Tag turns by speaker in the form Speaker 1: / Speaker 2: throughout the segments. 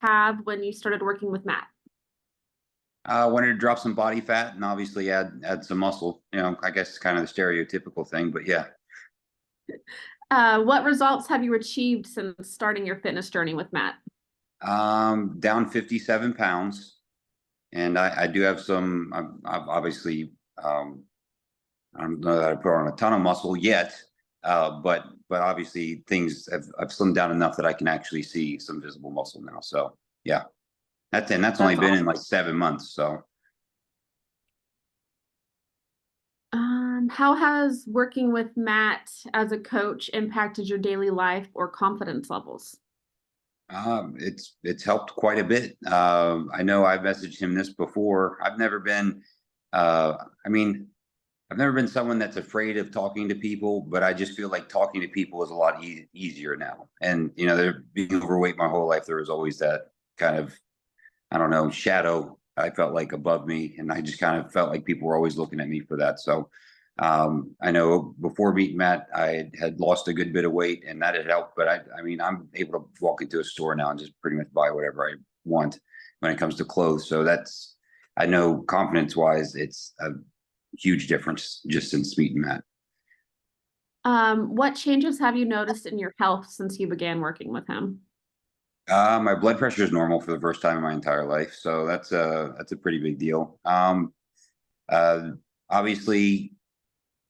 Speaker 1: have when you started working with Matt?
Speaker 2: Wanted to drop some body fat and obviously add some muscle. I guess it's kind of the stereotypical thing, but yeah.
Speaker 1: What results have you achieved since starting your fitness journey with Matt?
Speaker 2: Down 57 pounds, and I do have some. I've obviously I don't know that I put on a ton of muscle yet, but obviously things I've slimmed down enough that I can actually see some visible muscle now. So yeah, that's only
Speaker 1: That's
Speaker 2: been in
Speaker 1: awesome.
Speaker 2: like 7 months. So
Speaker 1: How has working with Matt as a coach impacted your daily life or confidence levels?
Speaker 2: it's helped quite a bit. I know I've messaged him this before. I mean, I've never been someone that's afraid of talking to people, but I just feel like talking to people is a lot easier now. And they're being overweight my whole life. There was always that kind of, I don't know, shadow I felt like above me, and I just kind of felt like people were always looking at me for that. So I know before meeting Matt, I had lost a good bit of weight, and that had helped. But I mean, I'm able to walk into a store now and just pretty much buy whatever I want when it comes to clothes. So I know confidence wise, it's a huge difference just since meeting Matt.
Speaker 1: What changes have you noticed in your health since you began working with him?
Speaker 2: My blood pressure is normal for the first time in my entire life, so that's a pretty big deal. Uh, Obviously,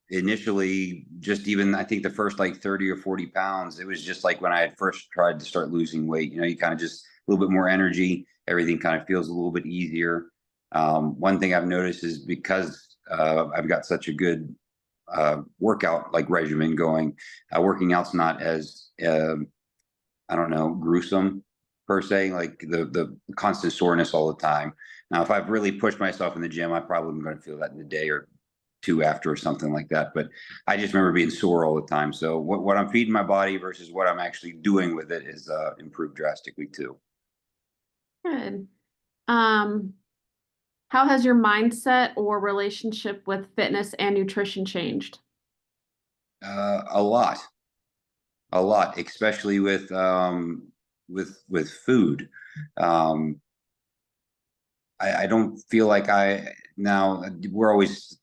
Speaker 2: initially, just even I think the first like 30 or 40 pounds, it was just like when I had first tried to start losing weight. You kind of just a little bit more energy, everything kind of feels a little bit easier. One thing I've noticed is because I've got such a good workout like regimen going, working out's not as I don't know, gruesome per se, like the constant soreness all the time. Now, if I've really pushed myself in the gym, I probably am going to feel that in a day or two after or something like that. But I just remember being sore all the time. So what I'm feeding my body versus what I'm actually doing with it is improved drastically too.
Speaker 1: Good. Um, how has your mindset or relationship with fitness and nutrition changed?
Speaker 2: A lot, especially with food. Um, I don't feel like now we're always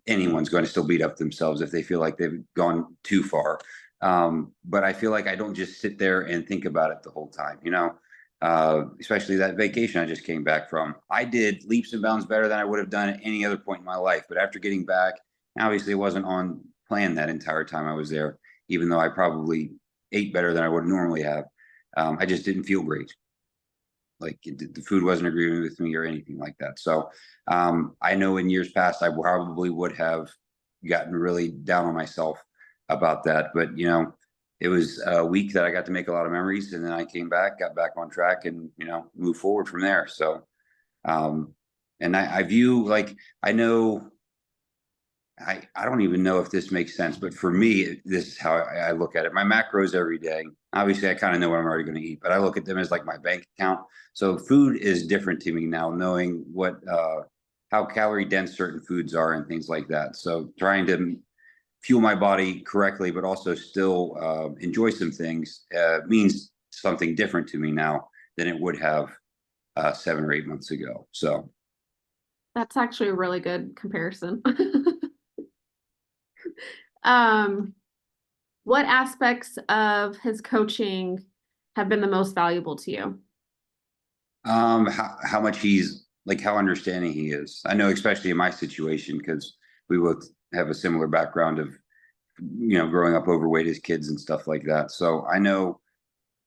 Speaker 2: anyone's going to still beat up themselves if they feel like they've gone too far. But I feel like I don't just sit there and think about it the whole time, especially that vacation I just came back from. I did leaps and bounds better than I would have done at any other point in my life. But after getting back, obviously it wasn't on plan that entire time I was there, even though I probably ate better than I would normally have. I just didn't feel great. Like the food wasn't agreeing with me or anything like that. So I know in years past I probably would have gotten really down on myself about that, but it was a week that I got to make a lot of memories, and then I came back, got back on track, and moved forward from there. So and I view, like, I know I don't even know if this makes sense, but for me, this is how I look at it. My macros every day. Obviously, I kind of know what I'm already going to eat, but I look at them as like my bank account. So food is different to me now, knowing how calorie dense certain foods are and things like that. So trying to fuel my body correctly, but also still enjoy some things means something different to me now than it would have 7 or 8 months ago. So
Speaker 1: That's actually a really good comparison. Um, what aspects of his coaching have been the most valuable to you?
Speaker 2: how much he's like, how understanding he is. I know, especially in my situation, because we both have a similar background of growing up overweight as kids and stuff like that. So I know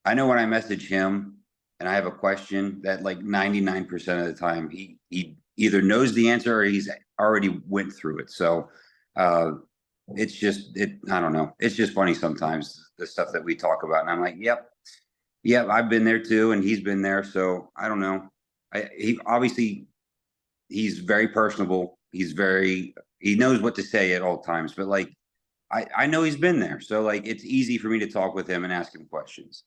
Speaker 2: when I message him and I have a question, that like 99% of the time he either knows the answer or he's already went through it. So uh I don't know. It's just funny sometimes, the stuff that we talk about, and I'm like, yep, I've been there too, and he's been there. So I don't know. He obviously, he's very personable. He knows what to say at all times. But like I know he's been there, so like it's easy for me to talk with him and ask him questions.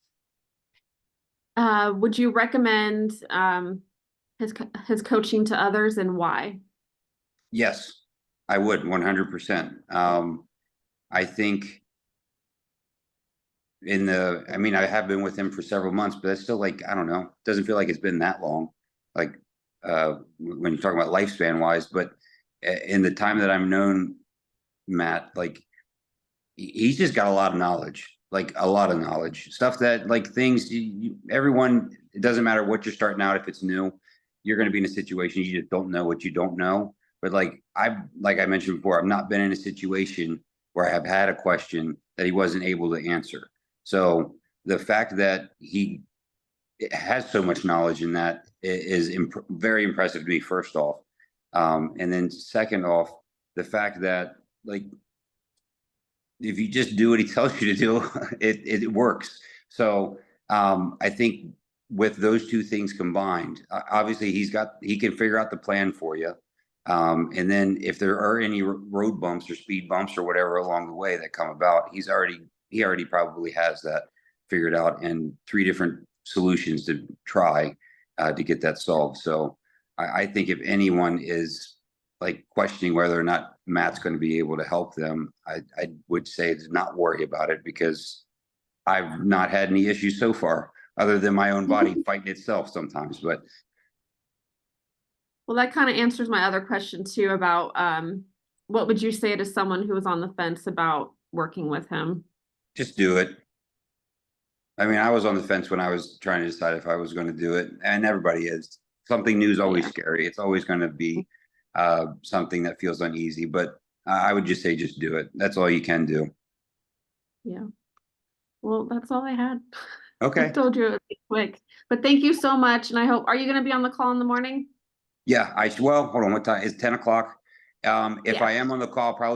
Speaker 1: Would you recommend his coaching to others, and why?
Speaker 2: Yes, I would 100%. I think I mean, I have been with him for several months, but that's still like, I don't know, doesn't feel like it's been that long. Like, when you're talking about lifespan wise, but in the time that I've known Matt, like he's just got a lot of knowledge, like a lot of knowledge, stuff that like things everyone, it doesn't matter what you're starting out. If it's new, you're going to be in a situation you just don't know what you don't know. But like I mentioned before, I've not been in a situation where I have had a question that he wasn't able to answer. So the fact that he has so much knowledge in that is very impressive to me, first off. And then second off, the fact that like if you just do what he tells you to do, it works. So I think with those two things combined, obviously he can figure out the plan for you. And then if there are any road bumps or speed bumps or whatever along the way that come about, he already probably has that figured out and three different solutions to try to get that solved. So I think if anyone is like questioning whether or not Matt's going to be able to help them, I would say to not worry about it, because I've not had any issues so far, other than my own body fighting itself sometimes. But
Speaker 1: Well, that kind of answers my other question too about what would you say to someone who was on the fence about working with him?
Speaker 2: just do it. I mean, I was on the fence when I was trying to decide if I was going to do it, and everybody is. Something new is always
Speaker 1: Yeah.
Speaker 2: scary. It's always going to be something that feels uneasy, but I would just say just do it. That's all you can do.
Speaker 1: Yeah. Well, that's all I had. I
Speaker 2: Okay.
Speaker 1: told you it would be quick. But thank you so much. And I hope, are you going to be on the call in the morning?
Speaker 2: Yeah, well, hold on. What time? It's 10 o'clock. If
Speaker 1: Yeah.
Speaker 2: I am on the call, probably